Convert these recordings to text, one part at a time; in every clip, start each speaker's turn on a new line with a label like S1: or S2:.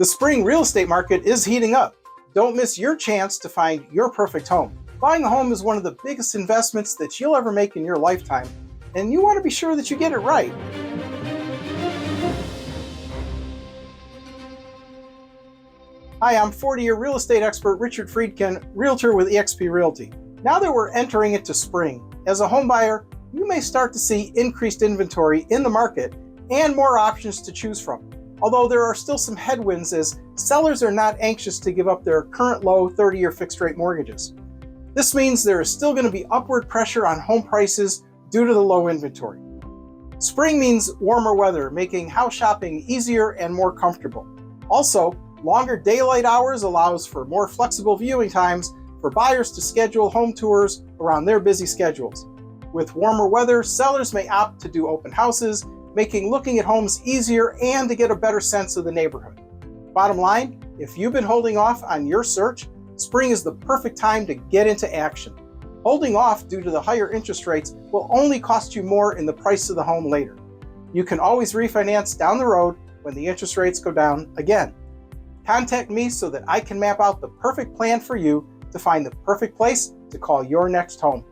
S1: The spring real estate market is heating up. Don't miss your chance to find your perfect home. Buying a home is one of the biggest investments that you'll ever make in your lifetime, and you want to be sure that you get it right. Hi, I'm 40-year real estate expert Richard Freedkin, Realtor with eXp Realty. Now that we're entering into spring, as a home buyer, you may start to see increased inventory in the market and more options to choose from. Although there are still some headwinds as sellers are not anxious to give up their current low 30-year fixed rate mortgages. This means there is still going to be upward pressure on home prices due to the low inventory. Spring means warmer weather, making house shopping easier and more comfortable. Also, longer daylight hours allows for more flexible viewing times for buyers to schedule home tours around their busy schedules. With warmer weather, sellers may opt to do open houses, making looking at homes easier and to get a better sense of the neighborhood. Bottom line, if you've been holding off on your search, spring is the perfect time to get into action. Holding off due to the higher interest rates will only cost you more in the price of the home later. You can always refinance down the road when the interest rates go down again. Contact me so that I can map out the perfect plan for you to find the perfect place to call your next home.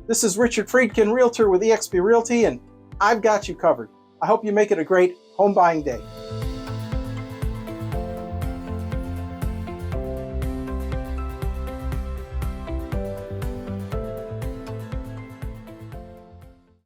S1: This is Richard Freedkin, Realtor with eXp Realty, and I've got you covered. I hope you make it a great home buying day.